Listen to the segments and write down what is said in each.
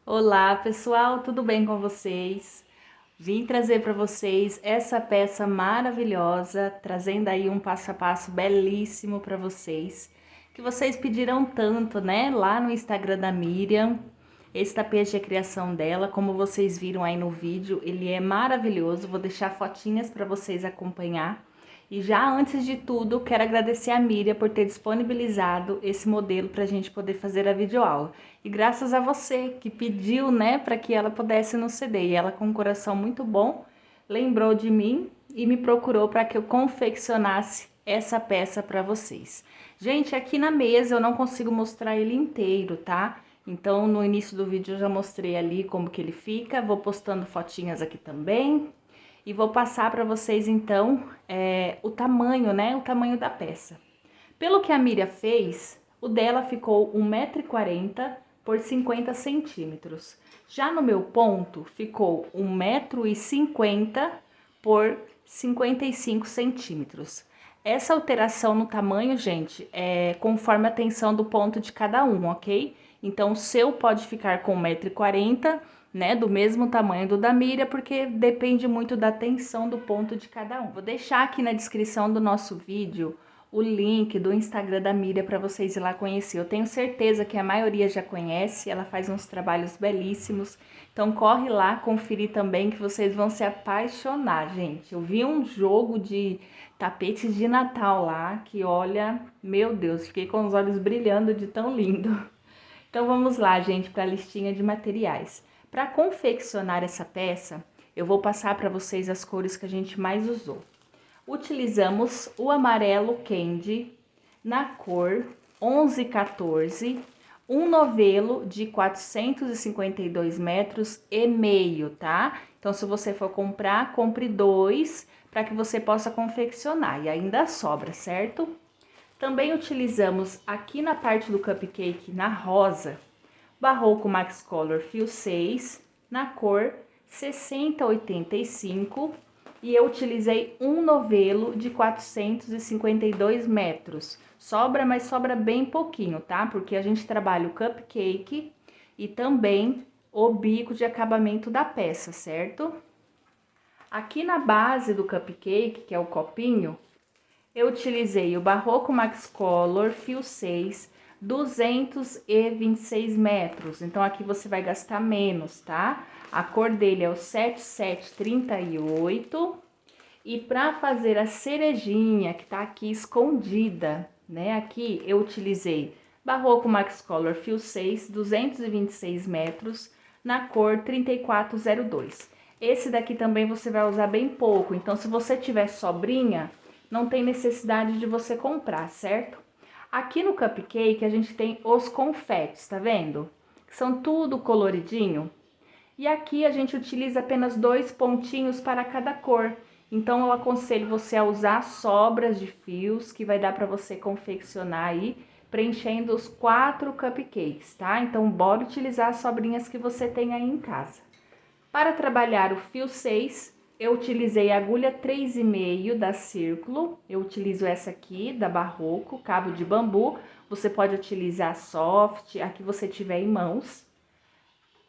Olá, pessoal, tudo bem com vocês? Vim trazer para vocês essa peça maravilhosa, trazendo aí um passo a passo belíssimo para vocês, que vocês pediram tanto, né? Lá no Instagram da Miriam. Esse tapete é criação dela, como vocês viram aí no vídeo, ele é maravilhoso. Vou deixar fotinhas para vocês acompanhar. E já antes de tudo, quero agradecer a Miriam por ter disponibilizado esse modelo para a gente poder fazer a videoaula. E graças a você que pediu, né, para que ela pudesse nos ceder. E ela, com um coração muito bom, lembrou de mim e me procurou para que eu confeccionasse essa peça para vocês. Gente, aqui na mesa eu não consigo mostrar ele inteiro, tá? Então, no início do vídeo eu já mostrei ali como que ele fica. Vou postando fotinhas aqui também. E vou passar para vocês, então, o tamanho, né? O tamanho da peça. Pelo que a Miriam fez, o dela ficou 1,40 m por 50 centímetros. Já no meu ponto, ficou 1,50 m por 55 centímetros. Essa alteração no tamanho, gente, é conforme a tensão do ponto de cada um, ok? Então, o seu pode ficar com 1,40 m, né, do mesmo tamanho do da Miriam, porque depende muito da tensão do ponto de cada um. Vou deixar aqui na descrição do nosso vídeo o link do Instagram da Miriam para vocês ir lá conhecer. Eu tenho certeza que a maioria já conhece, ela faz uns trabalhos belíssimos. Então corre lá conferir também que vocês vão se apaixonar, gente. Eu vi um jogo de tapetes de Natal lá que, olha, meu Deus, fiquei com os olhos brilhando de tão lindo. Então vamos lá, gente, para a listinha de materiais. Para confeccionar essa peça, eu vou passar para vocês as cores que a gente mais usou. Utilizamos o amarelo Candy na cor 1114, um novelo de 452 metros e meio, tá? Então, se você for comprar, compre 2 para que você possa confeccionar e ainda sobra, certo? Também utilizamos aqui na parte do cupcake, na rosa, Barroco Max Color Fio 6, na cor 6085, e eu utilizei um novelo de 452 metros. Sobra, mas sobra bem pouquinho, tá? Porque a gente trabalha o cupcake e também o bico de acabamento da peça, certo? Aqui na base do cupcake, que é o copinho, eu utilizei o Barroco Max Color Fio 6, 226 metros. Então, aqui você vai gastar menos, tá? A cor dele é o 7738. E para fazer a cerejinha, que tá aqui escondida, né? Aqui eu utilizei Barroco Max Color Fio 6, 226 metros, na cor 3402. Esse daqui também você vai usar bem pouco, então se você tiver sobrinha, não tem necessidade de você comprar, certo? Aqui no cupcake a gente tem os confetes, tá vendo? São tudo coloridinho. E aqui a gente utiliza apenas 2 pontinhos para cada cor. Então eu aconselho você a usar sobras de fios, que vai dar para você confeccionar aí, preenchendo os 4 cupcakes, tá? Então bora utilizar as sobrinhas que você tem aí em casa. Para trabalhar o fio 6, eu utilizei a agulha 3,5 da Círculo. Eu utilizo essa aqui, da Barroco, cabo de bambu. Você pode utilizar soft, a que você tiver em mãos.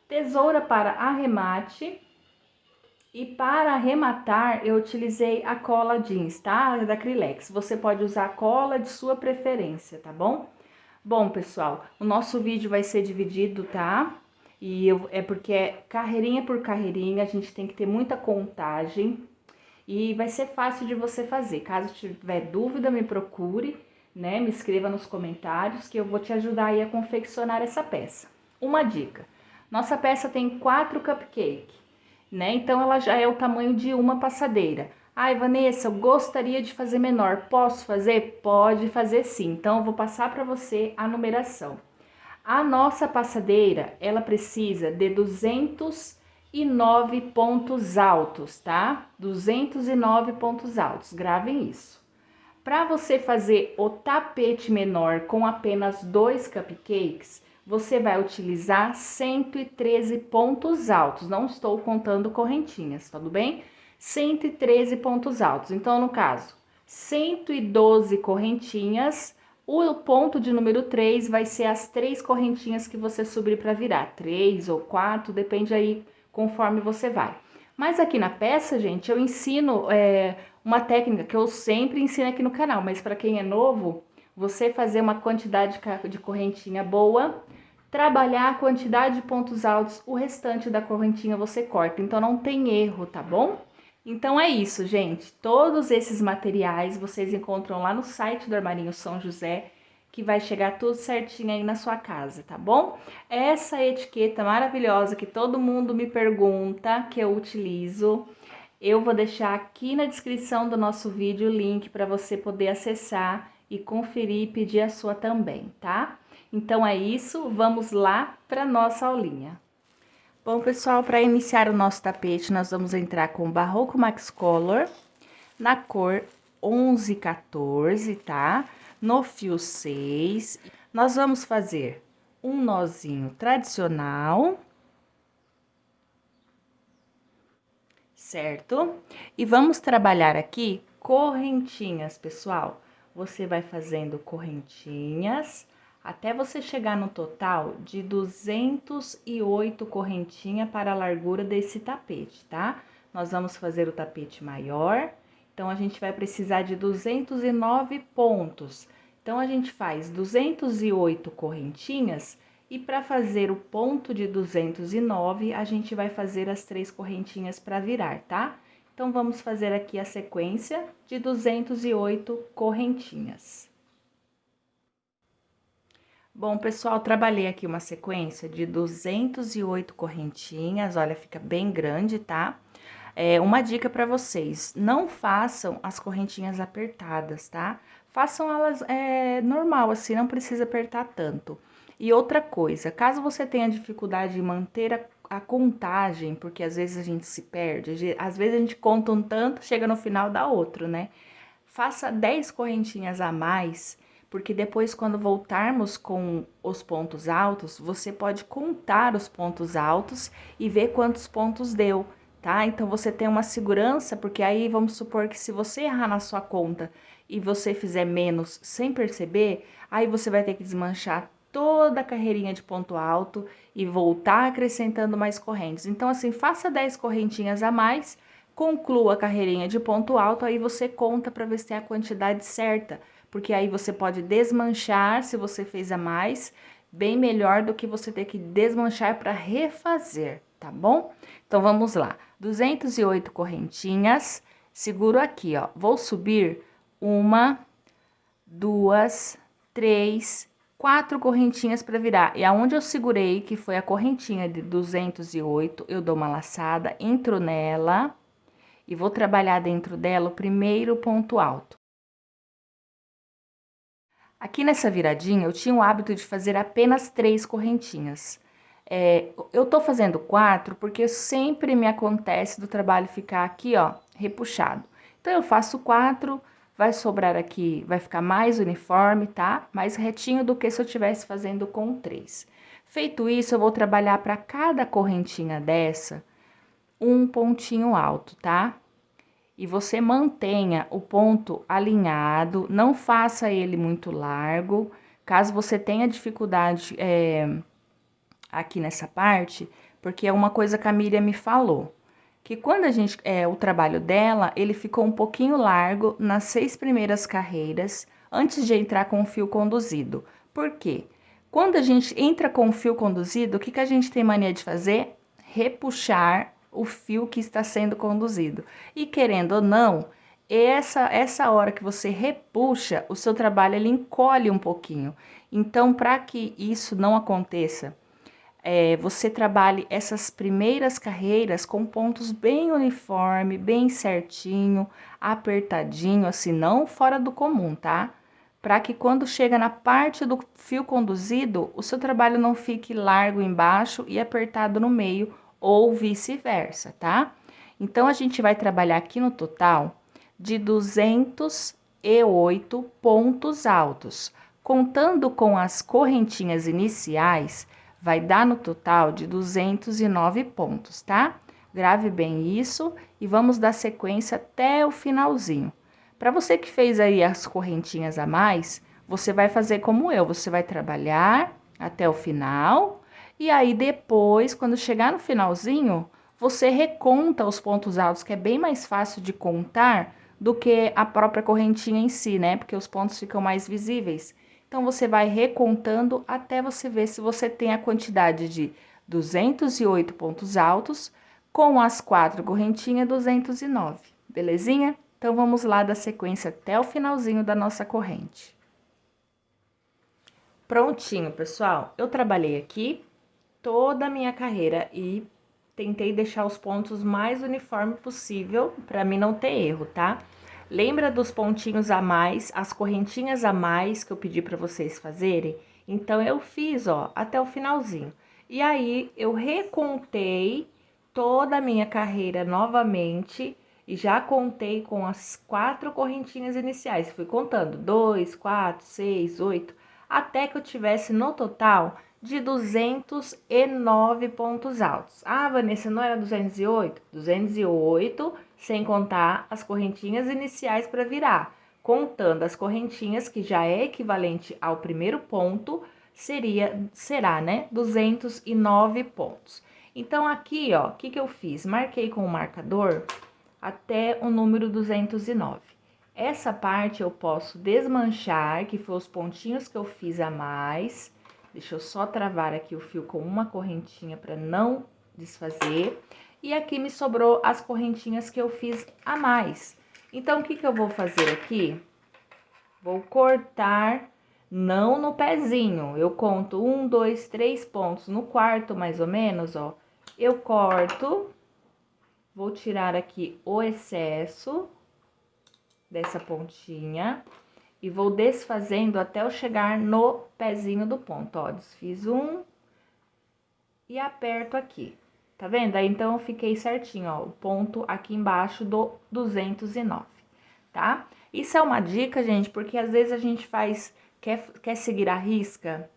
Tesoura para arremate. E para arrematar, eu utilizei a cola jeans, tá? Da Acrylex. Você pode usar a cola de sua preferência, tá bom? Bom, pessoal, o nosso vídeo vai ser dividido, tá? É porque é carreirinha por carreirinha, a gente tem que ter muita contagem e vai ser fácil de você fazer. Caso tiver dúvida, me procure, né? Me escreva nos comentários que eu vou te ajudar aí a confeccionar essa peça. Uma dica: nossa peça tem 4 cupcakes, né? Então ela já é o tamanho de uma passadeira. Ai, Vanessa, eu gostaria de fazer menor. Posso fazer? Pode fazer sim. Então eu vou passar para você a numeração. A nossa passadeira, ela precisa de 209 pontos altos, tá? 209 pontos altos, gravem isso. Para você fazer o tapete menor com apenas 2 cupcakes, você vai utilizar 113 pontos altos. Não estou contando correntinhas, tudo bem? 113 pontos altos. Então, no caso, 112 correntinhas O ponto de número 3 vai ser as 3 correntinhas que você subir para virar, 3 ou 4, depende aí conforme você vai. Mas aqui na peça, gente, eu ensino uma técnica que eu sempre ensino aqui no canal, mas para quem é novo, você fazer uma quantidade de correntinha boa, trabalhar a quantidade de pontos altos, o restante da correntinha você corta, então não tem erro, tá bom? Então é isso, gente. Todos esses materiais vocês encontram lá no site do Armarinho São José, que vai chegar tudo certinho aí na sua casa, tá bom? Essa etiqueta maravilhosa que todo mundo me pergunta, que eu utilizo, eu vou deixar aqui na descrição do nosso vídeo o link para você poder acessar e conferir e pedir a sua também, tá? Então é isso, vamos lá para nossa aulinha. Bom, pessoal, para iniciar o nosso tapete, nós vamos entrar com o Barroco Max Color, na cor 1114, tá? No fio 6, nós vamos fazer um nozinho tradicional, certo? E vamos trabalhar aqui correntinhas, pessoal. Você vai fazendo correntinhas até você chegar no total de 208 correntinhas para a largura desse tapete, tá? Nós vamos fazer o tapete maior, então a gente vai precisar de 209 pontos. Então a gente faz 208 correntinhas e para fazer o ponto de 209, a gente vai fazer as 3 correntinhas para virar, tá? Então vamos fazer aqui a sequência de 208 correntinhas. Bom, pessoal, trabalhei aqui uma sequência de 208 correntinhas, olha, fica bem grande, tá? Uma dica para vocês, não façam as correntinhas apertadas, tá? Façam elas normal, assim, não precisa apertar tanto. E outra coisa, caso você tenha dificuldade em manter a contagem, porque às vezes a gente se perde, às vezes a gente conta um tanto, chega no final dá outro, né? Faça 10 correntinhas a mais, porque depois quando voltarmos com os pontos altos, você pode contar os pontos altos e ver quantos pontos deu, tá? Então você tem uma segurança, porque aí vamos supor que se você errar na sua conta e você fizer menos sem perceber, aí você vai ter que desmanchar toda a carreirinha de ponto alto e voltar acrescentando mais correntes. Então assim, faça 10 correntinhas a mais, conclua a carreirinha de ponto alto, aí você conta para ver se tem a quantidade certa, porque aí você pode desmanchar se você fez a mais, bem melhor do que você ter que desmanchar para refazer, tá bom? Então vamos lá, 208 correntinhas, seguro aqui, ó, vou subir 1, 2, 3, 4 correntinhas para virar, e aonde eu segurei, que foi a correntinha de 208, eu dou uma laçada, entro nela e vou trabalhar dentro dela o primeiro ponto alto. Aqui nessa viradinha, eu tinha o hábito de fazer apenas 3 correntinhas. Eu tô fazendo 4 porque sempre me acontece do trabalho ficar aqui, ó, repuxado. Então, eu faço 4, vai sobrar aqui, vai ficar mais uniforme, tá? Mais retinho do que se eu tivesse fazendo com 3. Feito isso, eu vou trabalhar para cada correntinha dessa um pontinho alto, tá? E você mantenha o ponto alinhado, não faça ele muito largo. Caso você tenha dificuldade aqui nessa parte, porque é uma coisa que a Miriam me falou, que quando a gente, o trabalho dela, ele ficou um pouquinho largo nas 6 primeiras carreiras, antes de entrar com o fio conduzido. Por quê? Quando a gente entra com o fio conduzido, o que a gente tem mania de fazer? Repuxar o fio que está sendo conduzido. E querendo ou não, essa hora que você repuxa, o seu trabalho ele encolhe um pouquinho. Então, para que isso não aconteça, você trabalhe essas primeiras carreiras com pontos bem uniforme, bem certinho, apertadinho, assim, não fora do comum, tá? Para que quando chega na parte do fio conduzido, o seu trabalho não fique largo embaixo e apertado no meio, ou vice-versa, tá? Então, a gente vai trabalhar aqui no total de 208 pontos altos. Contando com as correntinhas iniciais, vai dar no total de 209 pontos, tá? Grave bem isso e vamos dar sequência até o finalzinho. Para você que fez aí as correntinhas a mais, você vai fazer como eu, você vai trabalhar até o final, e aí depois, quando chegar no finalzinho, você reconta os pontos altos, que é bem mais fácil de contar do que a própria correntinha em si, né? Porque os pontos ficam mais visíveis. Então, você vai recontando até você ver se você tem a quantidade de 208 pontos altos, com as 4 correntinhas, 209, belezinha? Então, vamos lá da sequência até o finalzinho da nossa corrente. Prontinho, pessoal. Eu trabalhei aqui toda a minha carreira e tentei deixar os pontos mais uniforme possível para mim não ter erro, tá? Lembra dos pontinhos a mais, as correntinhas a mais que eu pedi para vocês fazerem? Então eu fiz, ó, até o finalzinho. E aí eu recontei toda a minha carreira novamente e já contei com as 4 correntinhas iniciais. Fui contando 2, 4, 6, 8, até que eu tivesse no total de 209 pontos altos. Ah, Vanessa, não era 208? 208, sem contar as correntinhas iniciais para virar. Contando as correntinhas, que já é equivalente ao primeiro ponto, será, né, 209 pontos. Então, aqui, ó, o que eu fiz? Marquei com o marcador até o número 209. Essa parte eu posso desmanchar, que foi os pontinhos que eu fiz a mais. Deixa eu só travar aqui o fio com uma correntinha para não desfazer. E aqui me sobrou as correntinhas que eu fiz a mais. Então, o que eu vou fazer aqui? Vou cortar, não no pezinho. Eu conto 1, 2, 3 pontos. No quarto, mais ou menos, ó, eu corto. Vou tirar aqui o excesso dessa pontinha e vou desfazendo até eu chegar no pezinho do ponto, ó. Desfiz um e aperto aqui, tá vendo? Aí, então, eu fiquei certinho, ó, o ponto aqui embaixo do 209, tá? Isso é uma dica, gente, porque às vezes a gente quer seguir a risca,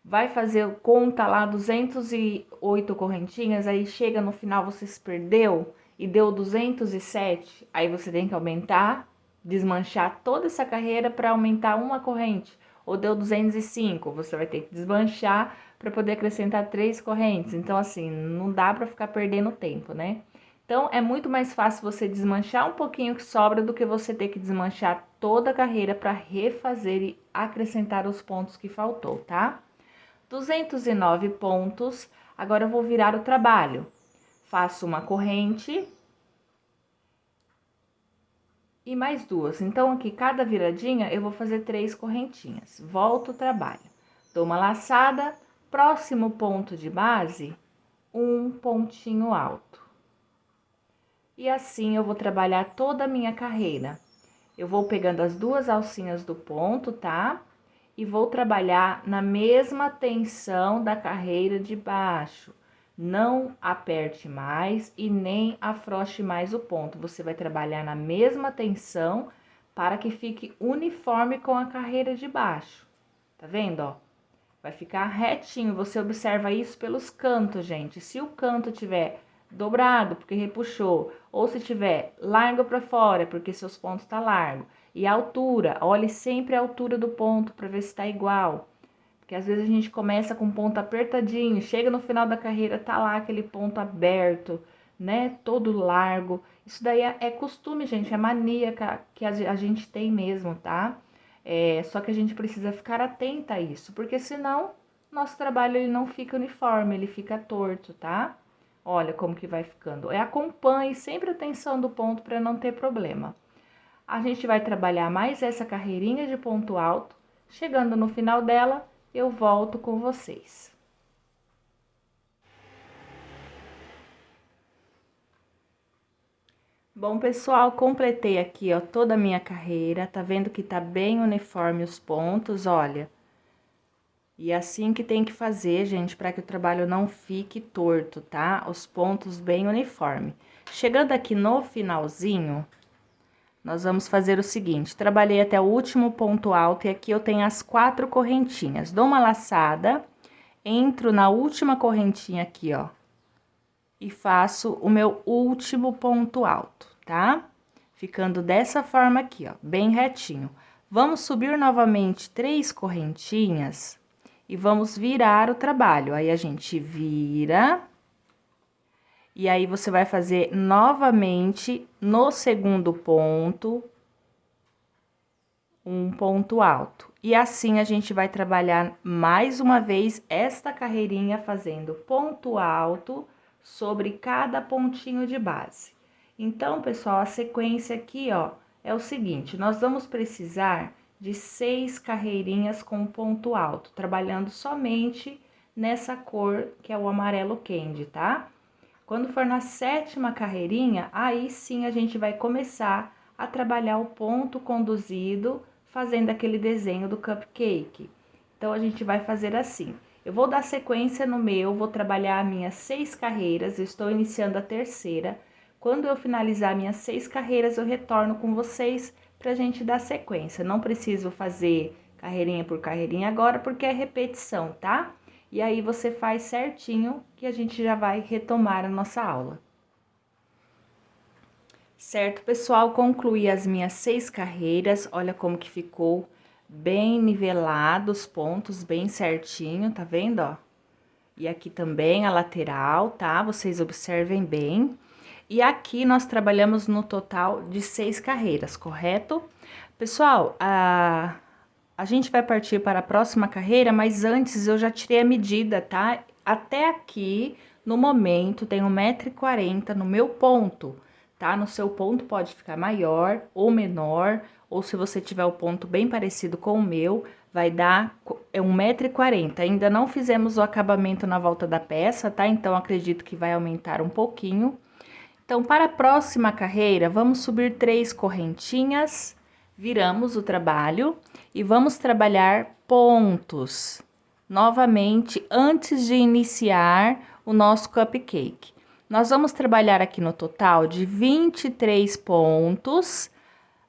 vai fazer conta lá 208 correntinhas, aí chega no final você se perdeu e deu 207, aí você tem que aumentar, desmanchar toda essa carreira para aumentar uma corrente. Ou deu 205, você vai ter que desmanchar para poder acrescentar 3 correntes. Então, assim, não dá para ficar perdendo tempo, né? Então, é muito mais fácil você desmanchar um pouquinho que sobra do que você ter que desmanchar toda a carreira para refazer e acrescentar os pontos que faltou, tá? 209 pontos. Agora eu vou virar o trabalho. Faço uma corrente e mais 2. Então, aqui, cada viradinha, eu vou fazer 3 correntinhas. Volto o trabalho. Dou uma laçada, próximo ponto de base, um pontinho alto. E assim, eu vou trabalhar toda a minha carreira. Eu vou pegando as 2 alcinhas do ponto, tá? E vou trabalhar na mesma tensão da carreira de baixo. Não aperte mais e nem afrouxe mais o ponto. Você vai trabalhar na mesma tensão para que fique uniforme com a carreira de baixo. Tá vendo, ó? Vai ficar retinho. Você observa isso pelos cantos, gente. Se o canto tiver dobrado, porque repuxou, ou se tiver largo para fora, porque seus pontos tá largo. E a altura, olhe sempre a altura do ponto para ver se tá igual. Porque às vezes a gente começa com o ponto apertadinho, chega no final da carreira, tá lá aquele ponto aberto, né? Todo largo. Isso daí é costume, gente, é mania que a gente tem mesmo, tá? Só que a gente precisa ficar atenta a isso, porque senão nosso trabalho ele não fica uniforme, ele fica torto, tá? Olha como que vai ficando. Acompanhe sempre a tensão do ponto para não ter problema. A gente vai trabalhar mais essa carreirinha de ponto alto. Chegando no final dela, eu volto com vocês. Bom, pessoal, completei aqui, ó, toda a minha carreira. Tá vendo que tá bem uniforme os pontos, olha. E é assim que tem que fazer, gente, para que o trabalho não fique torto, tá? Os pontos bem uniforme. Chegando aqui no finalzinho, nós vamos fazer o seguinte, trabalhei até o último ponto alto e aqui eu tenho as 4 correntinhas. Dou uma laçada, entro na última correntinha aqui, ó, e faço o meu último ponto alto, tá? Ficando dessa forma aqui, ó, bem retinho. Vamos subir novamente 3 correntinhas e vamos virar o trabalho. Aí, a gente vira. E aí, você vai fazer novamente no segundo ponto, um ponto alto. E assim, a gente vai trabalhar mais uma vez esta carreirinha fazendo ponto alto sobre cada pontinho de base. Então, pessoal, a sequência aqui, ó, é o seguinte: nós vamos precisar de 6 carreirinhas com ponto alto, trabalhando somente nessa cor que é o amarelo candy, tá? Quando for na 7ª carreirinha, aí sim a gente vai começar a trabalhar o ponto conduzido, fazendo aquele desenho do cupcake. Então, a gente vai fazer assim. Eu vou dar sequência no meu, vou trabalhar as minhas 6 carreiras, eu estou iniciando a 3ª. Quando eu finalizar minhas 6 carreiras, eu retorno com vocês para a gente dar sequência. Não preciso fazer carreirinha por carreirinha agora, porque é repetição, tá? E aí, você faz certinho que a gente já vai retomar a nossa aula. Certo, pessoal? Concluí as minhas 6 carreiras. Olha como que ficou bem nivelado os pontos, bem certinho, tá vendo, ó? E aqui também a lateral, tá? Vocês observem bem. E aqui nós trabalhamos no total de 6 carreiras, correto? Pessoal, a gente vai partir para a próxima carreira, mas antes eu já tirei a medida, tá? Até aqui, no momento, tem 1,40 m no meu ponto, tá? No seu ponto pode ficar maior ou menor, ou se você tiver o ponto bem parecido com o meu, vai dar 1,40 m. Ainda não fizemos o acabamento na volta da peça, tá? Então, acredito que vai aumentar um pouquinho. Então, para a próxima carreira, vamos subir 3 correntinhas, viramos o trabalho e vamos trabalhar pontos novamente antes de iniciar o nosso cupcake. Nós vamos trabalhar aqui no total de 23 pontos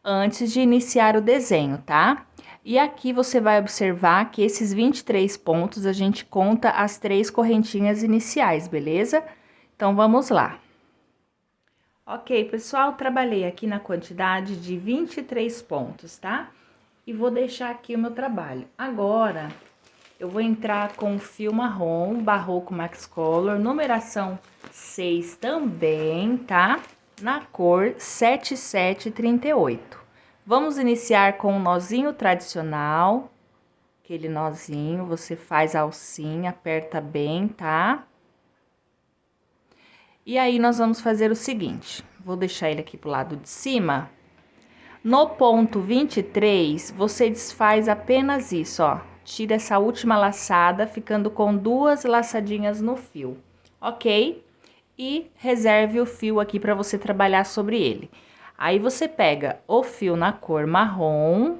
antes de iniciar o desenho, tá? E aqui você vai observar que esses 23 pontos a gente conta as 3 correntinhas iniciais, beleza? Então, vamos lá. Ok, pessoal, trabalhei aqui na quantidade de 23 pontos, tá? E vou deixar aqui o meu trabalho. Agora, eu vou entrar com o fio marrom, Barroco Max Color, numeração 6 também, tá? Na cor 7738. Vamos iniciar com um nozinho tradicional. Aquele nozinho, você faz a alcinha, aperta bem, tá? E aí, nós vamos fazer o seguinte, vou deixar ele aqui pro lado de cima. No ponto 23, você desfaz apenas isso, ó. Tira essa última laçada, ficando com 2 laçadinhas no fio, ok? E reserve o fio aqui para você trabalhar sobre ele. Aí, você pega o fio na cor marrom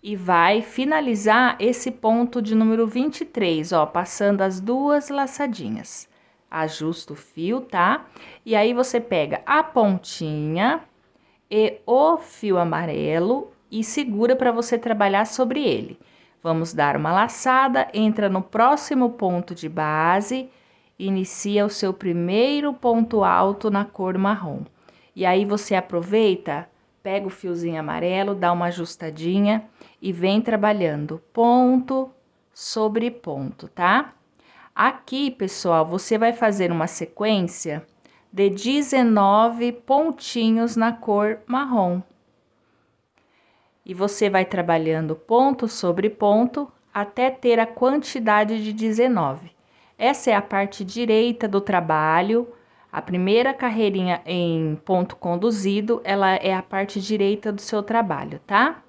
e vai finalizar esse ponto de número 23, ó, passando as 2 laçadinhas. Ajusta o fio, tá? E aí, você pega a pontinha e o fio amarelo e segura para você trabalhar sobre ele. Vamos dar uma laçada, entra no próximo ponto de base, inicia o seu primeiro ponto alto na cor marrom. E aí, você aproveita, pega o fiozinho amarelo, dá uma ajustadinha e vem trabalhando ponto sobre ponto, tá? Aqui, pessoal, você vai fazer uma sequência de 19 pontinhos na cor marrom. E você vai trabalhando ponto sobre ponto até ter a quantidade de 19. Essa é a parte direita do trabalho. A primeira carreirinha em ponto conduzido, ela é a parte direita do seu trabalho, tá?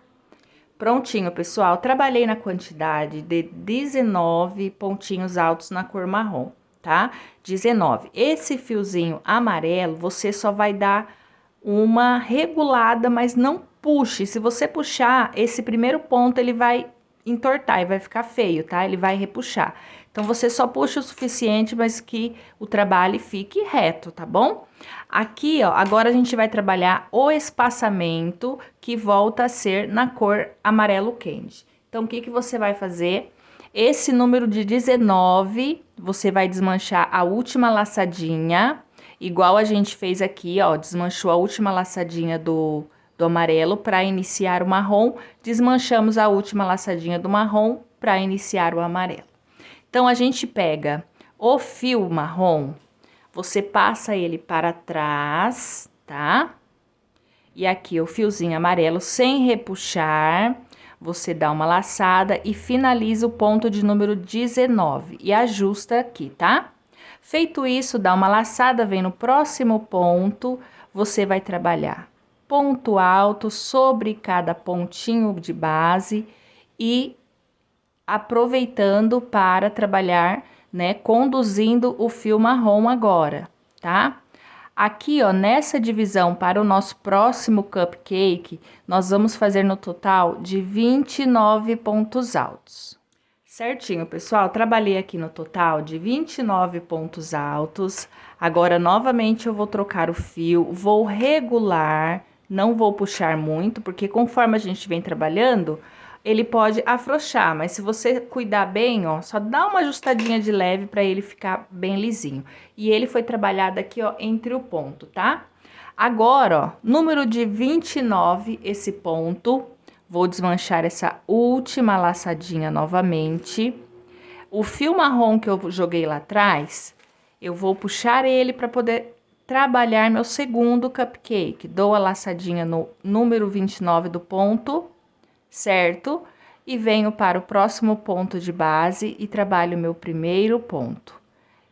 Prontinho, pessoal, trabalhei na quantidade de 19 pontinhos altos na cor marrom, tá? 19. Esse fiozinho amarelo, você só vai dar uma regulada, mas não puxe. Se você puxar, esse primeiro ponto, ele vai entortar e vai ficar feio, tá? Ele vai repuxar. Então, você só puxa o suficiente, mas que o trabalho fique reto, tá bom? Aqui, ó, agora a gente vai trabalhar o espaçamento que volta a ser na cor amarelo candy. Então, o que que você vai fazer? Esse número de 19, você vai desmanchar a última laçadinha, igual a gente fez aqui, ó, desmanchou a última laçadinha do do amarelo para iniciar o marrom, desmanchamos a última laçadinha do marrom para iniciar o amarelo. Então, a gente pega o fio marrom, você passa ele para trás, tá? E aqui o fiozinho amarelo, sem repuxar, você dá uma laçada e finaliza o ponto de número 19 e ajusta aqui, tá? Feito isso, dá uma laçada, vem no próximo ponto, você vai trabalhar ponto alto sobre cada pontinho de base e aproveitando para trabalhar, né, conduzindo o fio marrom agora, tá? Aqui, ó, nessa divisão para o nosso próximo cupcake, nós vamos fazer no total de 29 pontos altos. Certinho, pessoal, trabalhei aqui no total de 29 pontos altos. Agora, novamente, eu vou trocar o fio, vou regular, não vou puxar muito, porque conforme a gente vem trabalhando, ele pode afrouxar, mas se você cuidar bem, ó, só dá uma ajustadinha de leve para ele ficar bem lisinho. E ele foi trabalhado aqui, ó, entre o ponto, tá? Agora, ó, número de 29, esse ponto, vou desmanchar essa última laçadinha novamente. O fio marrom que eu joguei lá atrás, eu vou puxar ele para poder trabalhar meu segundo cupcake. Dou a laçadinha no número 29 do ponto, certo? E venho para o próximo ponto de base e trabalho meu primeiro ponto.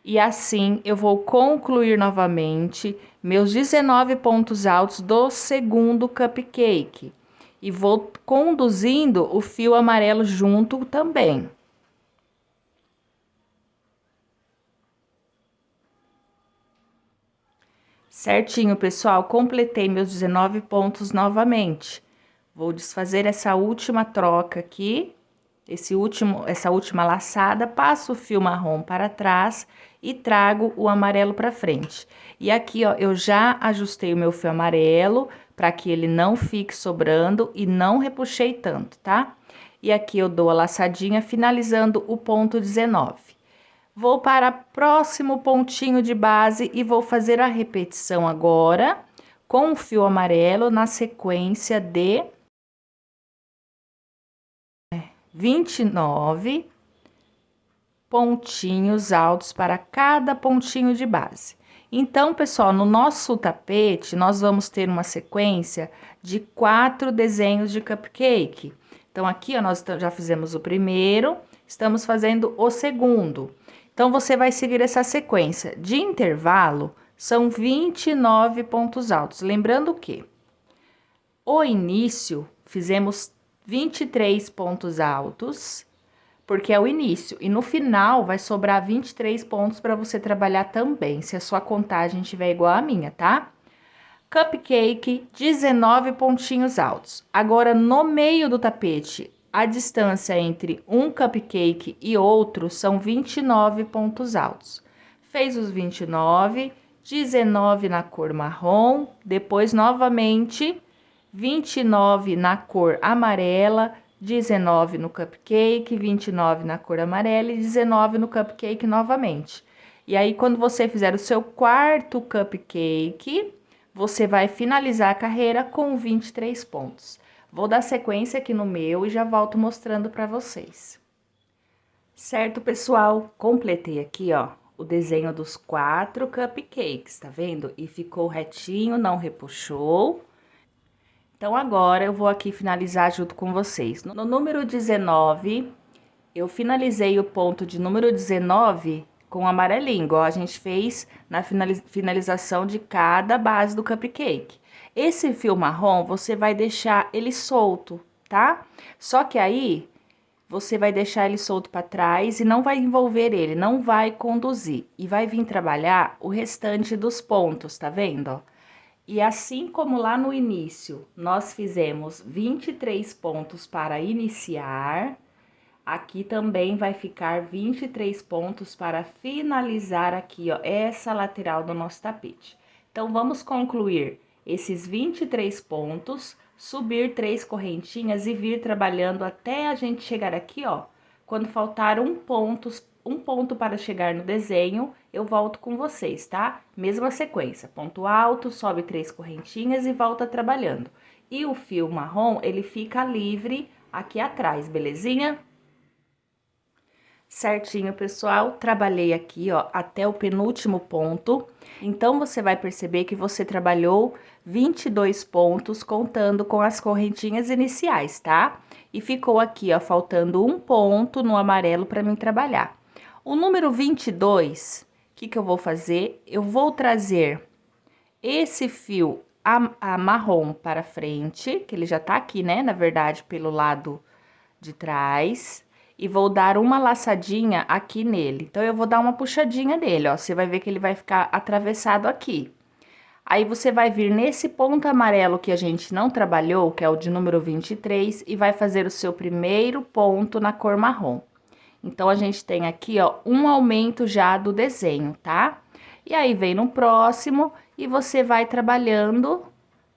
E assim eu vou concluir novamente meus 19 pontos altos do segundo cupcake. E vou conduzindo o fio amarelo junto também. Certinho, pessoal, completei meus 19 pontos novamente. Vou desfazer essa última troca aqui, essa última laçada, passo o fio marrom para trás e trago o amarelo para frente. E aqui, ó, eu já ajustei o meu fio amarelo para que ele não fique sobrando e não repuxei tanto, tá? E aqui eu dou a laçadinha, finalizando o ponto 19. Vou para o próximo pontinho de base e vou fazer a repetição agora com o fio amarelo na sequência de 29 pontinhos altos para cada pontinho de base. Então, pessoal, no nosso tapete, nós vamos ter uma sequência de 4 desenhos de cupcake. Então, aqui, ó, nós já fizemos o primeiro, estamos fazendo o segundo. Então, você vai seguir essa sequência. De intervalo, são 29 pontos altos. Lembrando que o início, fizemos 23 pontos altos, porque é o início. E no final, vai sobrar 23 pontos para você trabalhar também, se a sua contagem estiver igual à minha, tá? Cupcake, 19 pontinhos altos. Agora, no meio do tapete, a distância entre um cupcake e outro são 29 pontos altos. Fez os 29, 19 na cor marrom, depois novamente 29 na cor amarela, 19 no cupcake, 29 na cor amarela e 19 no cupcake novamente. E aí, quando você fizer o seu quarto cupcake, você vai finalizar a carreira com 23 pontos. Vou dar sequência aqui no meu e já volto mostrando para vocês. Certo, pessoal? Completei aqui, ó, o desenho dos 4 cupcakes, tá vendo? E ficou retinho, não repuxou. Então, agora eu vou aqui finalizar junto com vocês. No número 19, eu finalizei o ponto de número 19 com amarelinho, igual a gente fez na finalização de cada base do cupcake. Esse fio marrom, você vai deixar ele solto, tá? Só que aí, você vai deixar ele solto para trás e não vai envolver ele, não vai conduzir. E vai vir trabalhar o restante dos pontos, tá vendo, ó? E assim como lá no início, nós fizemos 23 pontos para iniciar, aqui também vai ficar 23 pontos para finalizar aqui, ó, essa lateral do nosso tapete. Então, vamos concluir esses 23 pontos, subir 3 correntinhas e vir trabalhando até a gente chegar aqui, ó. Quando faltar um ponto para chegar no desenho, eu volto com vocês, tá? Mesma sequência, ponto alto, sobe 3 correntinhas e volta trabalhando. e o fio marrom, ele fica livre aqui atrás, belezinha? Certinho, pessoal, trabalhei aqui, ó, até o penúltimo ponto. Então, você vai perceber que você trabalhou 22 pontos, contando com as correntinhas iniciais, tá? E ficou aqui, ó, faltando um ponto no amarelo para mim trabalhar. O número 22, o que eu vou fazer? Eu vou trazer esse fio a marrom para frente, que ele já tá aqui, né, na verdade, pelo lado de trás, e vou dar uma laçadinha aqui nele. Então, eu vou dar uma puxadinha nele, ó, você vai ver que ele vai ficar atravessado aqui. Aí, você vai vir nesse ponto amarelo que a gente não trabalhou, que é o de número 23, e vai fazer o seu primeiro ponto na cor marrom. Então, a gente tem aqui, ó, um aumento já do desenho, tá? E aí, vem no próximo e você vai trabalhando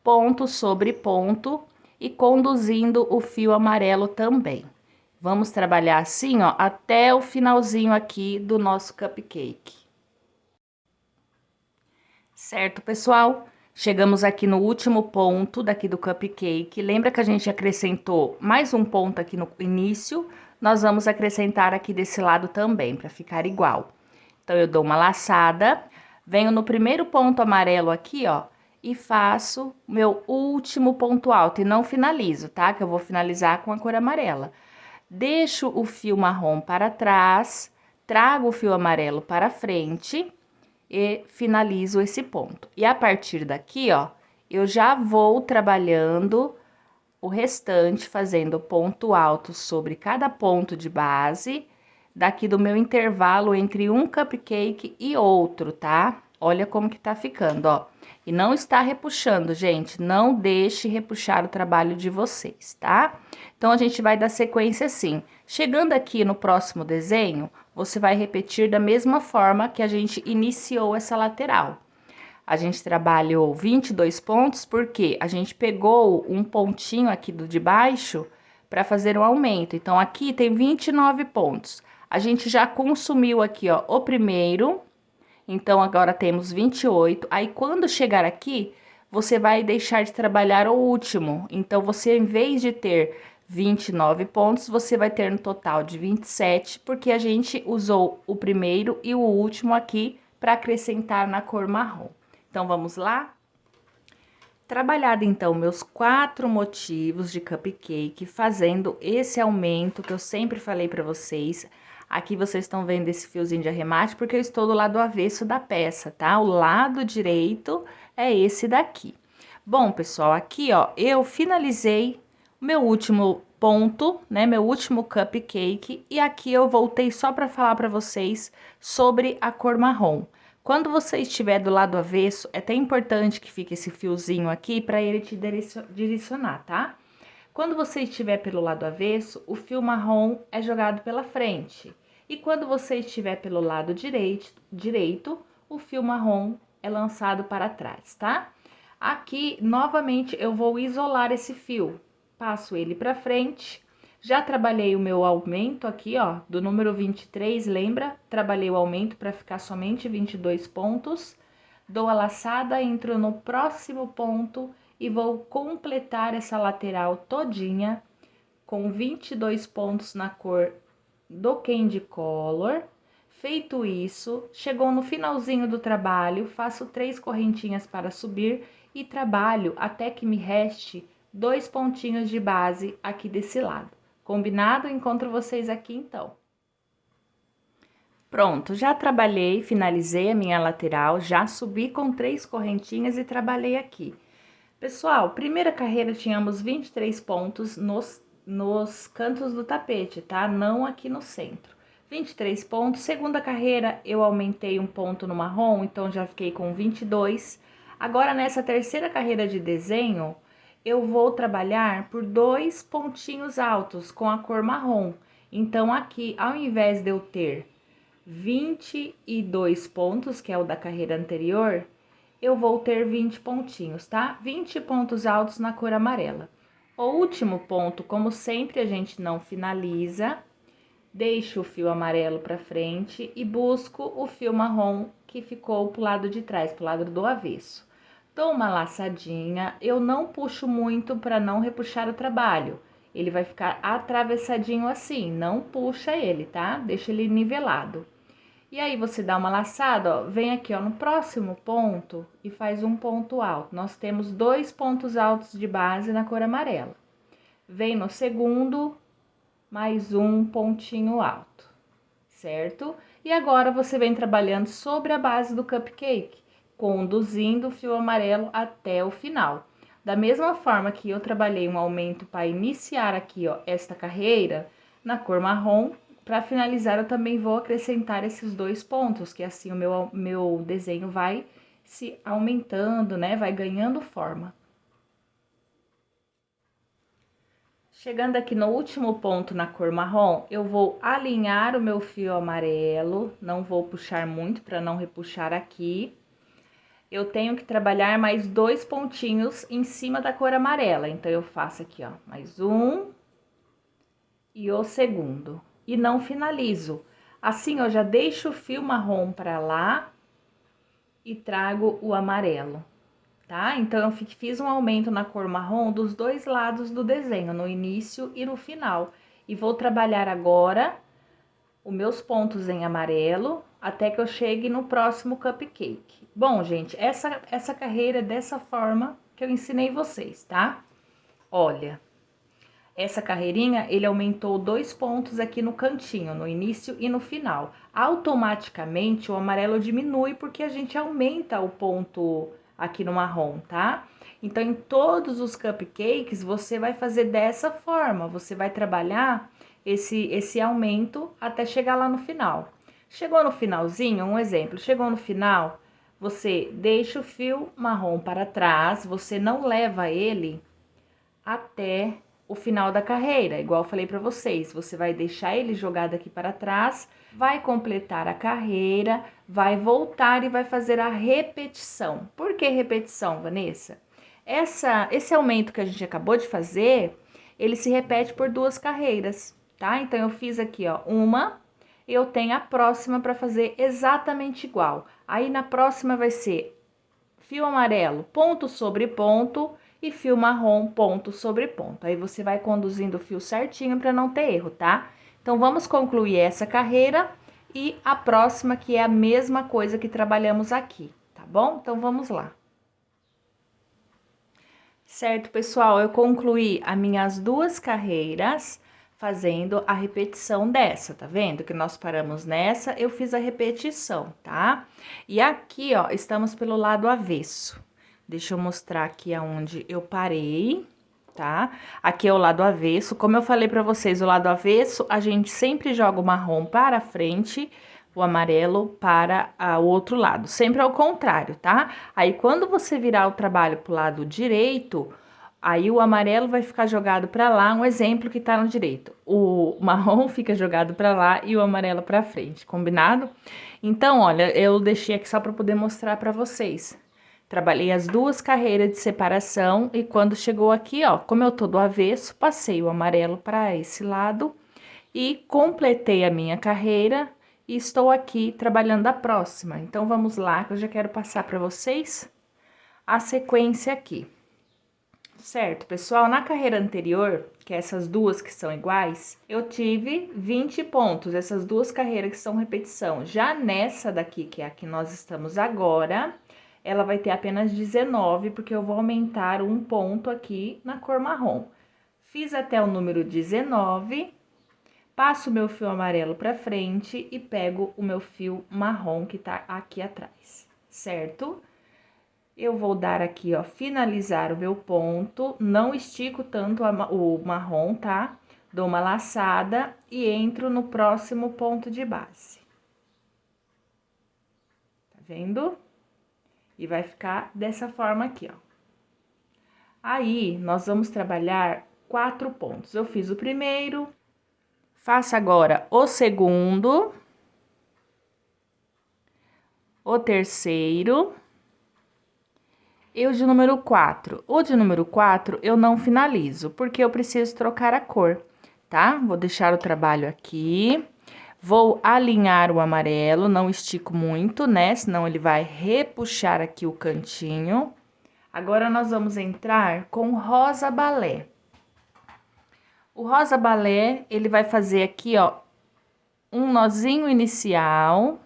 ponto sobre ponto e conduzindo o fio amarelo também. Vamos trabalhar assim, ó, até o finalzinho aqui do nosso cupcake. Certo, pessoal? Chegamos aqui no último ponto daqui do cupcake. Lembra que a gente acrescentou mais um ponto aqui no início? Nós vamos acrescentar aqui desse lado também, para ficar igual. Então, eu dou uma laçada, venho no primeiro ponto amarelo aqui, ó, e faço meu último ponto alto, e não finalizo, tá? Que eu vou finalizar com a cor amarela. Deixo o fio marrom para trás, trago o fio amarelo para frente e finalizo esse ponto. E a partir daqui, ó, eu já vou trabalhando o restante, fazendo ponto alto sobre cada ponto de base, daqui do meu intervalo entre um cupcake e outro, tá? Olha como que tá ficando, ó. E não está repuxando, gente, não deixe repuxar o trabalho de vocês, tá? Então, a gente vai dar sequência assim. Chegando aqui no próximo desenho, você vai repetir da mesma forma que a gente iniciou essa lateral. A gente trabalhou 22 pontos, porque a gente pegou um pontinho aqui do de baixo para fazer um aumento. Então, aqui tem 29 pontos. A gente já consumiu aqui, ó, o primeiro, então, agora temos 28. Aí, quando chegar aqui, você vai deixar de trabalhar o último. Então, você, em vez de ter 29 pontos, você vai ter no total de 27, porque a gente usou o primeiro e o último aqui para acrescentar na cor marrom. Então, vamos lá? Trabalhado, então, meus 4 motivos de cupcake, fazendo esse aumento que eu sempre falei para vocês. Aqui vocês estão vendo esse fiozinho de arremate, porque eu estou do lado avesso da peça, tá? O lado direito é esse daqui. Bom, pessoal, aqui, ó, eu finalizei o meu último ponto, né? Meu último cupcake, e aqui eu voltei só para falar para vocês sobre a cor marrom. Quando você estiver do lado avesso, é até importante que fique esse fiozinho aqui para ele te direcionar, tá? Quando você estiver pelo lado avesso, o fio marrom é jogado pela frente. E quando você estiver pelo lado direito, o fio marrom é lançado para trás, tá? Aqui, novamente, eu vou isolar esse fio. Passo ele para frente. Já trabalhei o meu aumento aqui, ó, do número 23, lembra? Trabalhei o aumento para ficar somente 22 pontos. Dou a laçada, entro no próximo ponto e vou completar essa lateral todinha com 22 pontos na cor do Candy Color. Feito isso, chegou no finalzinho do trabalho, faço 3 correntinhas para subir e trabalho até que me reste 2 pontinhos de base aqui desse lado. Combinado? Encontro vocês aqui então. Pronto, já trabalhei, finalizei a minha lateral, já subi com 3 correntinhas e trabalhei aqui. Pessoal, primeira carreira tínhamos 23 pontos nos cantos do tapete, tá? Não aqui no centro. 23 pontos. Segunda carreira eu aumentei um ponto no marrom, então já fiquei com 22. Agora, nessa terceira carreira de desenho, eu vou trabalhar por 2 pontinhos altos com a cor marrom. Então, aqui, ao invés de eu ter 22 pontos, que é o da carreira anterior, eu vou ter 20 pontinhos, tá? 20 pontos altos na cor amarela. O último ponto, como sempre, a gente não finaliza, deixo o fio amarelo para frente e busco o fio marrom que ficou pro lado de trás, pro lado do avesso. Dou uma laçadinha, eu não puxo muito para não repuxar o trabalho. Ele vai ficar atravessadinho assim, não puxa ele, tá? Deixa ele nivelado. E aí você dá uma laçada, ó, vem aqui, ó, no próximo ponto e faz um ponto alto. Nós temos 2 pontos altos de base na cor amarela. Vem no segundo, mais um pontinho alto, certo? E agora você vem trabalhando sobre a base do cupcake, conduzindo o fio amarelo até o final. Da mesma forma que eu trabalhei um aumento para iniciar aqui, ó, esta carreira, na cor marrom, para finalizar eu também vou acrescentar esses 2 pontos, que assim o meu desenho vai se aumentando, né? Vai ganhando forma. Chegando aqui no último ponto na cor marrom, eu vou alinhar o meu fio amarelo, não vou puxar muito para não repuxar aqui. Eu tenho que trabalhar mais 2 pontinhos em cima da cor amarela, então eu faço aqui, ó, mais um e o segundo. E não finalizo. Assim, eu já deixo o fio marrom para lá e trago o amarelo, tá? Então, eu fiz um aumento na cor marrom dos 2 lados do desenho, no início e no final. E vou trabalhar agora os meus pontos em amarelo até que eu chegue no próximo cupcake. Bom, gente, essa carreira é dessa forma que eu ensinei vocês, tá? Olha, essa carreirinha, ele aumentou 2 pontos aqui no cantinho, no início e no final. Automaticamente, o amarelo diminui porque a gente aumenta o ponto aqui no marrom, tá? Então, em todos os cupcakes, você vai fazer dessa forma. Você vai trabalhar esse aumento até chegar lá no final. Chegou no finalzinho, um exemplo, chegou no final, você deixa o fio marrom para trás, você não leva ele até o final da carreira, igual eu falei para vocês, você vai deixar ele jogado aqui para trás, vai completar a carreira, vai voltar e vai fazer a repetição. Por que repetição, Vanessa? Esse aumento que a gente acabou de fazer, ele se repete por 2 carreiras, tá? Então, eu fiz aqui, ó, uma, eu tenho a próxima para fazer exatamente igual. Aí, na próxima vai ser fio amarelo, ponto sobre ponto, e fio marrom, ponto sobre ponto. Aí você vai conduzindo o fio certinho para não ter erro, tá? Então, vamos concluir essa carreira e a próxima, que é a mesma coisa que trabalhamos aqui, tá bom? Então, vamos lá. Certo, pessoal, eu concluí as minhas 2 carreiras fazendo a repetição dessa, tá vendo? Que nós paramos nessa, eu fiz a repetição, tá? E aqui, ó, estamos pelo lado avesso. Deixa eu mostrar aqui aonde eu parei, tá? Aqui é o lado avesso. Como eu falei pra vocês, o lado avesso, a gente sempre joga o marrom para frente, o amarelo para o outro lado. Sempre ao contrário, tá? Aí, quando você virar o trabalho pro lado direito, aí o amarelo vai ficar jogado para lá, um exemplo que tá no direito. O marrom fica jogado para lá e o amarelo para frente, combinado? Então, olha, eu deixei aqui só para poder mostrar para vocês. Trabalhei as 2 carreiras de separação e quando chegou aqui, ó, como eu tô do avesso, passei o amarelo para esse lado e completei a minha carreira e estou aqui trabalhando a próxima. Então, vamos lá, que eu já quero passar para vocês a sequência aqui. Certo, pessoal, na carreira anterior, que é essas 2 que são iguais, eu tive 20 pontos, essas 2 carreiras que são repetição. Já nessa daqui, que é a que nós estamos agora, ela vai ter apenas 19, porque eu vou aumentar um ponto aqui na cor marrom. Fiz até o número 19, passo o meu fio amarelo para frente e pego o meu fio marrom que tá aqui atrás, certo? Eu vou dar aqui, ó, finalizar o meu ponto, não estico tanto o marrom, tá? Dou uma laçada e entro no próximo ponto de base. Tá vendo? E vai ficar dessa forma aqui, ó. Aí, nós vamos trabalhar 4 pontos. Eu fiz o primeiro, faço agora o segundo, o terceiro e o de número 4. O de número 4 eu não finalizo, porque eu preciso trocar a cor, tá? Vou deixar o trabalho aqui, vou alinhar o amarelo, não estico muito, né? Senão ele vai repuxar aqui o cantinho. Agora nós vamos entrar com rosa balé. O rosa balé, ele vai fazer aqui, ó, um nozinho inicial.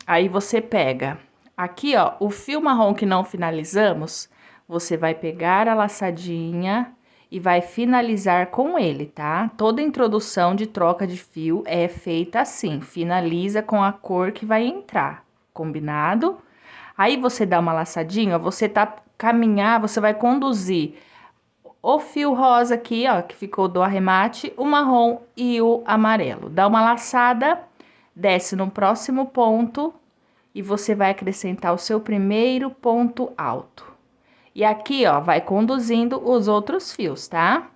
Aí você pega aqui, ó, o fio marrom que não finalizamos, você vai pegar a laçadinha e vai finalizar com ele, tá? Toda introdução de troca de fio é feita assim, finaliza com a cor que vai entrar, combinado? Aí você dá uma laçadinha, você tá caminhar, você vai conduzir o fio rosa aqui, ó, que ficou do arremate, o marrom e o amarelo. Dá uma laçada, desce no próximo ponto e você vai acrescentar o seu primeiro ponto alto. E aqui, ó, vai conduzindo os outros fios, tá?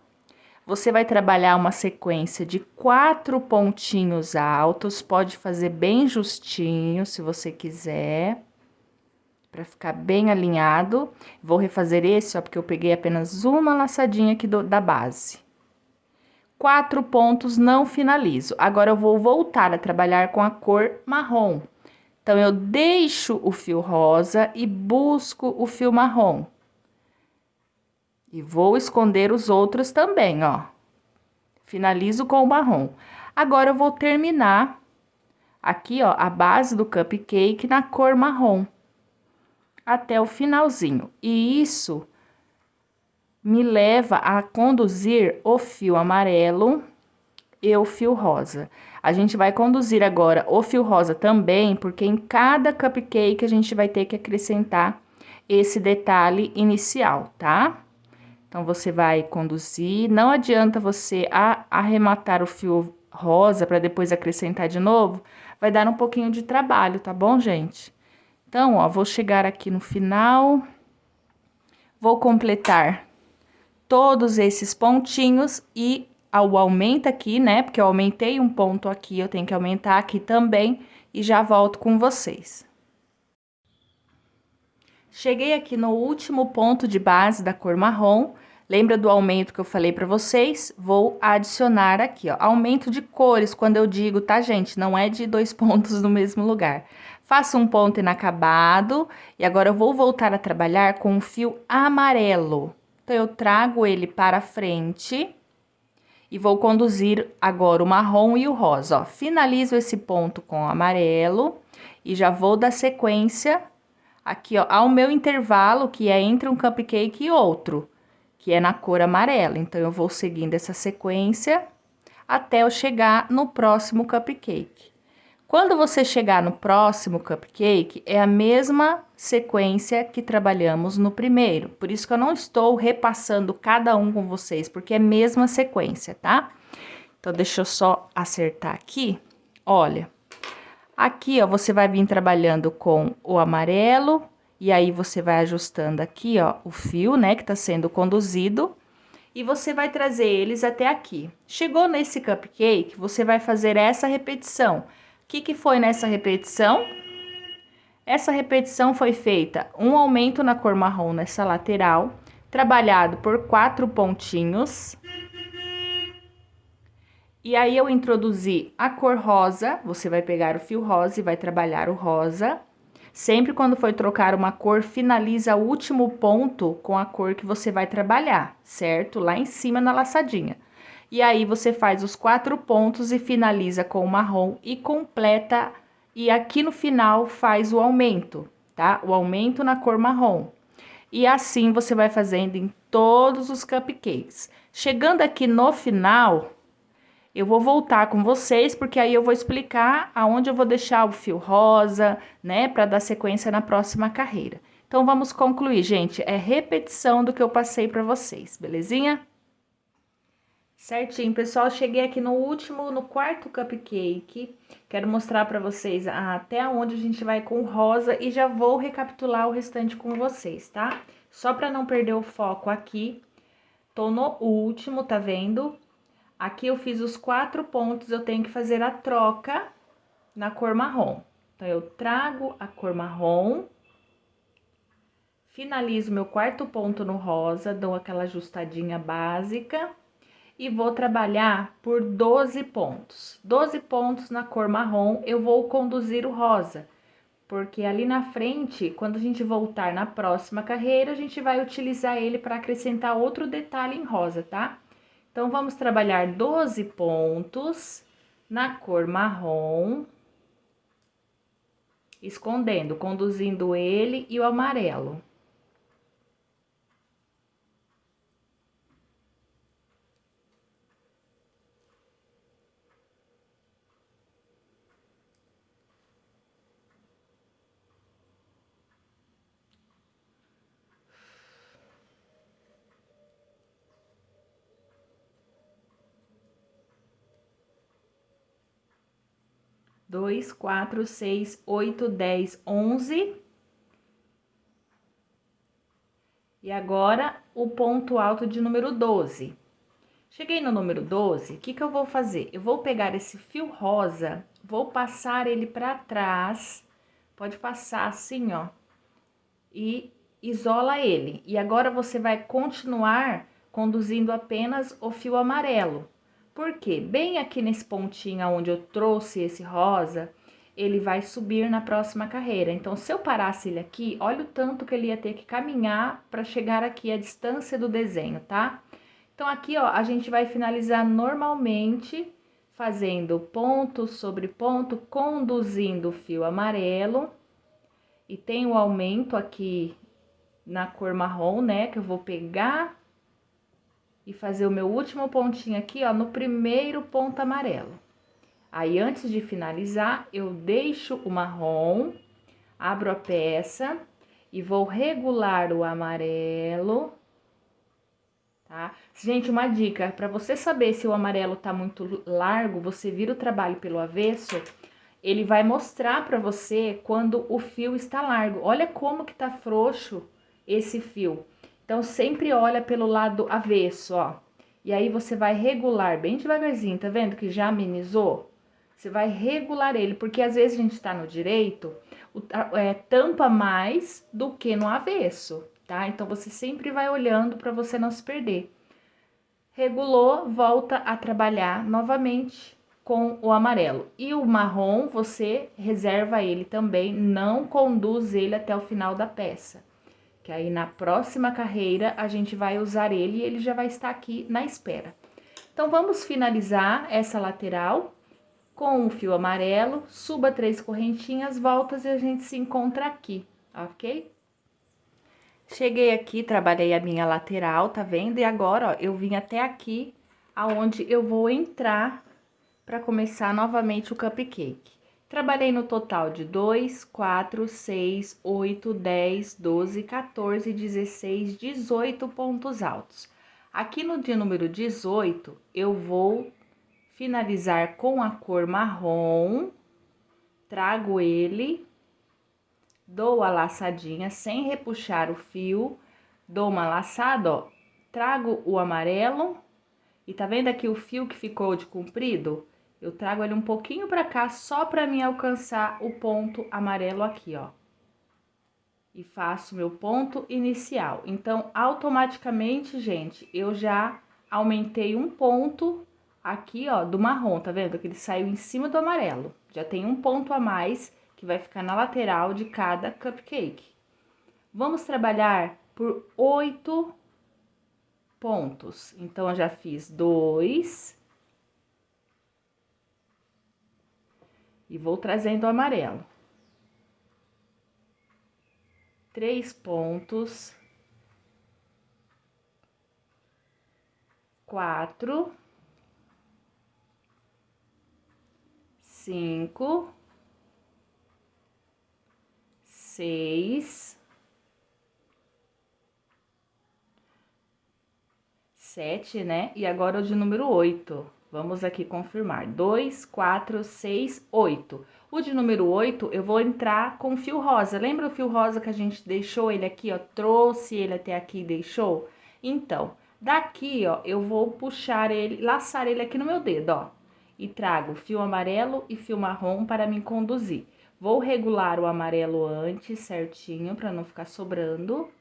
Você vai trabalhar uma sequência de 4 pontinhos altos, pode fazer bem justinho, se você quiser, para ficar bem alinhado. Vou refazer esse, ó, porque eu peguei apenas uma laçadinha aqui da base. 4 pontos, não finalizo. Agora, eu vou voltar a trabalhar com a cor marrom. Então, eu deixo o fio rosa e busco o fio marrom. E vou esconder os outros também, ó. Finalizo com o marrom. Agora, eu vou terminar aqui, ó, a base do cupcake na cor marrom. Até o finalzinho. E isso me leva a conduzir o fio amarelo e o fio rosa. A gente vai conduzir agora o fio rosa também, porque em cada cupcake a gente vai ter que acrescentar esse detalhe inicial, tá? Então, você vai conduzir, não adianta você arrematar o fio rosa para depois acrescentar de novo, vai dar um pouquinho de trabalho, tá bom, gente? Então, ó, vou chegar aqui no final, vou completar todos esses pontinhos e ao aumento aqui, né? Porque eu aumentei um ponto aqui, eu tenho que aumentar aqui também e já volto com vocês. Cheguei aqui no último ponto de base da cor marrom. Lembra do aumento que eu falei para vocês? Vou adicionar aqui, ó, aumento de cores, quando eu digo, tá, gente? Não é de 2 pontos no mesmo lugar. Faço um ponto inacabado e agora eu vou voltar a trabalhar com o fio amarelo. Então, eu trago ele para frente e vou conduzir agora o marrom e o rosa, ó. Finalizo esse ponto com o amarelo e já vou dar sequência aqui, ó, ao meu intervalo, que é entre um cupcake e outro, que é na cor amarela. Então, eu vou seguindo essa sequência até eu chegar no próximo cupcake. Quando você chegar no próximo cupcake, é a mesma sequência que trabalhamos no primeiro. Por isso que eu não estou repassando cada um com vocês, porque é a mesma sequência, tá? Então, deixa eu só acertar aqui. Olha, aqui, ó, você vai vir trabalhando com o amarelo, e aí você vai ajustando aqui, ó, o fio, né, que tá sendo conduzido, e você vai trazer eles até aqui. Chegou nesse cupcake, você vai fazer essa repetição. O que foi nessa repetição? Essa repetição foi feita um aumento na cor marrom nessa lateral, trabalhado por 4 pontinhos. E aí, eu introduzi a cor rosa, você vai pegar o fio rosa e vai trabalhar o rosa. Sempre quando for trocar uma cor, finaliza o último ponto com a cor que você vai trabalhar, certo? Lá em cima na laçadinha. E aí, você faz os 4 pontos e finaliza com o marrom e completa. E aqui no final, faz o aumento, tá? O aumento na cor marrom. E assim, você vai fazendo em todos os cupcakes. Chegando aqui no final, eu vou voltar com vocês, porque aí eu vou explicar aonde eu vou deixar o fio rosa, né, para dar sequência na próxima carreira. Então, vamos concluir, gente. É repetição do que eu passei para vocês, belezinha? Certinho, pessoal. Cheguei aqui no quarto cupcake. Quero mostrar para vocês até onde a gente vai com rosa e já vou recapitular o restante com vocês, tá? Só para não perder o foco aqui. Tô no último, tá vendo? Aqui eu fiz os 4 pontos, eu tenho que fazer a troca na cor marrom. Então, eu trago a cor marrom, finalizo meu quarto ponto no rosa, dou aquela ajustadinha básica e vou trabalhar por 12 pontos. 12 pontos na cor marrom, eu vou conduzir o rosa. porque ali na frente, quando a gente voltar na próxima carreira, a gente vai utilizar ele para acrescentar outro detalhe em rosa, tá? Então, vamos trabalhar 12 pontos na cor marrom, escondendo, conduzindo ele e o amarelo. Dois, quatro, seis, oito, 10, 11. E agora, o ponto alto de número 12. Cheguei no número 12, o que que eu vou fazer? Eu vou pegar esse fio rosa, vou passar ele para trás, pode passar assim, ó, e isola ele. E agora você vai continuar conduzindo apenas o fio amarelo. Por quê? Bem aqui nesse pontinho onde eu trouxe esse rosa, ele vai subir na próxima carreira. Então, se eu parasse ele aqui, olha o tanto que ele ia ter que caminhar para chegar aqui a distância do desenho, tá? Então, aqui, ó, a gente vai finalizar normalmente, fazendo ponto sobre ponto, conduzindo o fio amarelo. E tem o aumento aqui na cor marrom, né, que eu vou pegar e fazer o meu último pontinho aqui, ó, no primeiro ponto amarelo. Aí, antes de finalizar, eu deixo o marrom, abro a peça e vou regular o amarelo, tá? Gente, uma dica, para você saber se o amarelo tá muito largo, você vira o trabalho pelo avesso, ele vai mostrar para você quando o fio está largo. Olha como que tá frouxo esse fio. Então, sempre olha pelo lado avesso, ó. E aí, você vai regular bem devagarzinho, tá vendo que já amenizou? Você vai regular ele, porque às vezes a gente tá no direito, tampa mais do que no avesso, tá? Então, você sempre vai olhando para você não se perder. Regulou, volta a trabalhar novamente com o amarelo. E o marrom, você reserva ele também, não conduz ele até o final da peça. Que aí na próxima carreira a gente vai usar ele e ele já vai estar aqui na espera. Então, vamos finalizar essa lateral com o fio amarelo, suba 3 correntinhas, voltas e a gente se encontra aqui, ok? Cheguei aqui, trabalhei a minha lateral, tá vendo? E agora, ó, eu vim até aqui, aonde eu vou entrar para começar novamente o cupcake. Trabalhei no total de 2, 4, 6, 8, 10, 12, 14, 16, 18 pontos altos. Aqui no de número 18, eu vou finalizar com a cor marrom, trago ele, dou a laçadinha sem repuxar o fio, dou uma laçada, ó, trago o amarelo, e tá vendo aqui o fio que ficou de comprido? Eu trago ele um pouquinho pra cá, só pra mim alcançar o ponto amarelo aqui, ó. E faço meu ponto inicial. Então, automaticamente, gente, eu já aumentei um ponto aqui, ó, do marrom, tá vendo? Que ele saiu em cima do amarelo. Já tem um ponto a mais que vai ficar na lateral de cada cupcake. Vamos trabalhar por 8 pontos. Então, eu já fiz 2. E vou trazendo o amarelo. 3 pontos. 4. 5. 6. 7, né? E agora o de número 8. Vamos aqui confirmar. 2, 4, 6, 8. O de número 8, eu vou entrar com fio rosa. Lembra o fio rosa que a gente deixou ele aqui, ó? Trouxe ele até aqui e deixou? Então, daqui, ó, eu vou puxar ele, laçar ele aqui no meu dedo, ó. E trago fio amarelo e fio marrom para me conduzir. Vou regular o amarelo antes, certinho, para não ficar sobrando.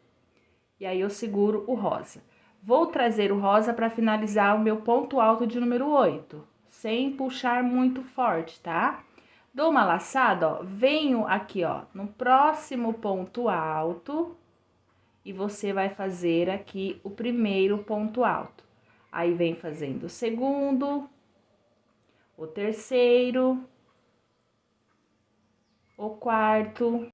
E aí, eu seguro o rosa. Vou trazer o rosa para finalizar o meu ponto alto de número 8, sem puxar muito forte, tá? Dou uma laçada, ó, venho aqui, ó, no próximo ponto alto e você vai fazer aqui o primeiro ponto alto. Aí, vem fazendo o segundo, o terceiro, o quarto.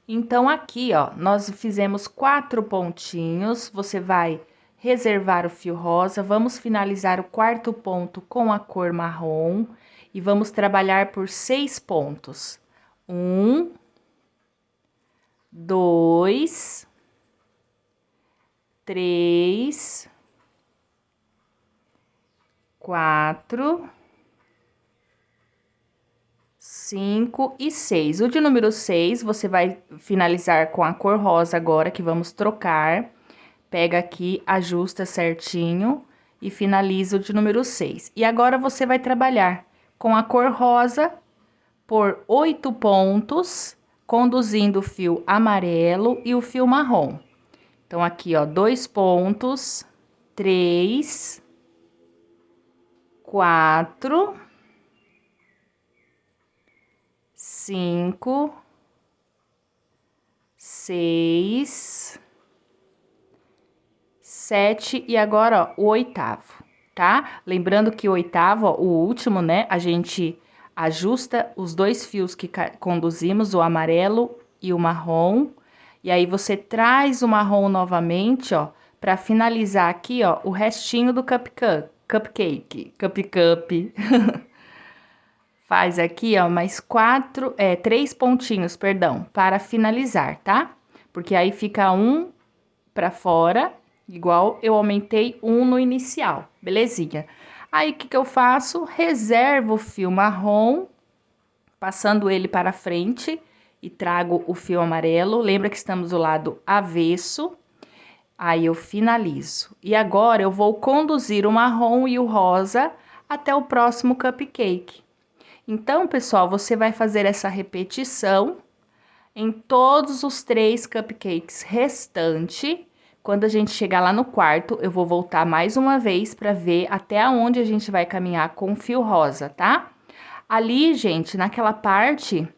Então, aqui, ó, nós fizemos 4 pontinhos, você vai reservar o fio rosa, vamos finalizar o quarto ponto com a cor marrom e vamos trabalhar por 6 pontos. 1, 2, 3, 4, 5 e 6. O de número 6, você vai finalizar com a cor rosa agora, que vamos trocar. Pega aqui, ajusta certinho e finaliza o de número 6. E agora, você vai trabalhar com a cor rosa por 8 pontos, conduzindo o fio amarelo e o fio marrom. Então, aqui, ó, 2 pontos, 3, 4, 5, 6, 7 e agora, ó, o oitavo, tá? Lembrando que o oitavo, ó, o último, né, a gente ajusta os 2 fios que conduzimos, o amarelo e o marrom, e aí você traz o marrom novamente, ó, pra finalizar aqui, ó, o restinho do cupcake. Faz aqui, ó, mais 3 pontinhos, perdão, para finalizar, tá? Porque aí fica um pra fora, igual eu aumentei um no inicial, belezinha? Aí, o que que eu faço? Reservo o fio marrom, passando ele para frente e trago o fio amarelo. Lembra que estamos do lado avesso. Aí, eu finalizo. E agora, eu vou conduzir o marrom e o rosa até o próximo cupcake. Então, pessoal, você vai fazer essa repetição em todos os 3 cupcakes restantes. Quando a gente chegar lá no quarto, eu vou voltar mais uma vez para ver até onde a gente vai caminhar com o fio rosa, tá? Ali, gente, naquela parte,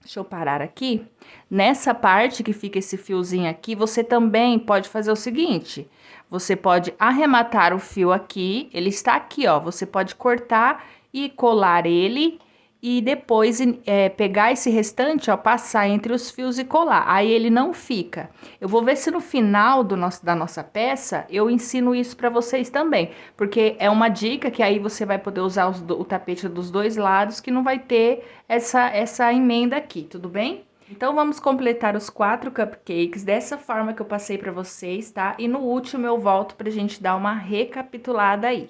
deixa eu parar aqui, nessa parte que fica esse fiozinho aqui, você também pode fazer o seguinte, você pode arrematar o fio aqui, ele está aqui, ó, você pode cortar e colar ele e depois pegar esse restante, ó, passar entre os fios e colar. Aí ele não fica. Eu vou ver se no final da nossa peça eu ensino isso para vocês também, porque é uma dica que aí você vai poder usar o tapete dos 2 lados, que não vai ter essa emenda aqui, tudo bem? Então, vamos completar os 4 cupcakes dessa forma que eu passei para vocês, tá? E no último eu volto pra gente dar uma recapitulada aí.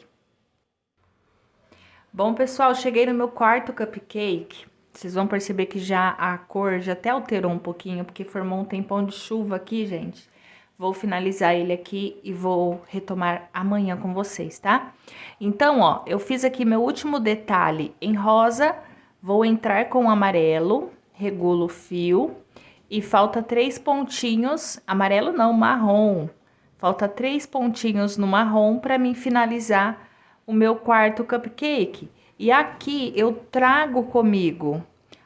Bom, pessoal, cheguei no meu quarto cupcake. Vocês vão perceber que já a cor já até alterou um pouquinho, porque formou um tempão de chuva aqui, gente. Vou finalizar ele aqui e vou retomar amanhã com vocês, tá? Então, ó, eu fiz aqui meu último detalhe em rosa, vou entrar com o amarelo, regulo o fio e falta 3 pontinhos, amarelo não, marrom. Falta 3 pontinhos no marrom para mim finalizar o meu quarto cupcake. E aqui eu trago comigo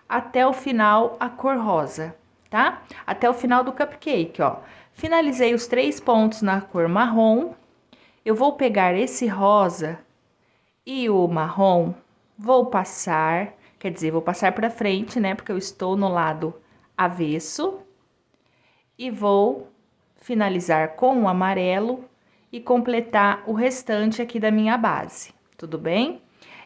até o final a cor rosa, tá? Até o final do cupcake, ó. Finalizei os 3 pontos na cor marrom. Eu vou pegar esse rosa e o marrom, vou passar, quer dizer, vou passar para frente, né? Porque eu estou no lado avesso. E vou finalizar com o amarelo e completar o restante aqui da minha base, tudo bem?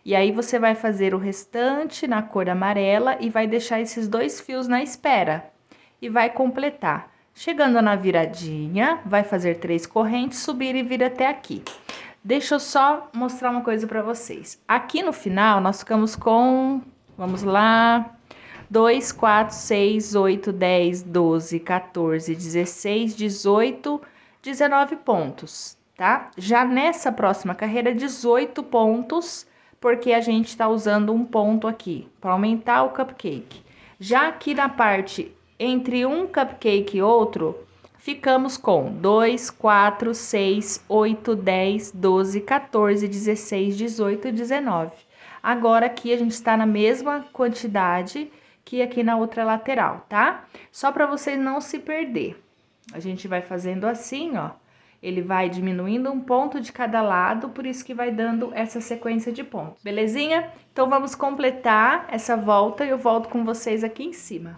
E aí, você vai fazer o restante na cor amarela e vai deixar esses 2 fios na espera. E vai completar. Chegando na viradinha, vai fazer 3 correntes, subir e vir até aqui. Deixa eu só mostrar uma coisa para vocês. Aqui no final, nós ficamos com, vamos lá, 2, 4, 6, 8, 10, 12, 14, 16, 18, 19 pontos, tá? Já nessa próxima carreira, 18 pontos, porque a gente tá usando um ponto aqui, para aumentar o cupcake. Já aqui na parte entre um cupcake e outro, ficamos com 2, 4, 6, 8, 10, 12, 14, 16, 18 e 19. Agora aqui a gente está na mesma quantidade que aqui na outra lateral, tá? Só para vocês não se perder. A gente vai fazendo assim, ó. Ele vai diminuindo um ponto de cada lado, por isso que vai dando essa sequência de pontos, belezinha? Então, vamos completar essa volta e eu volto com vocês aqui em cima.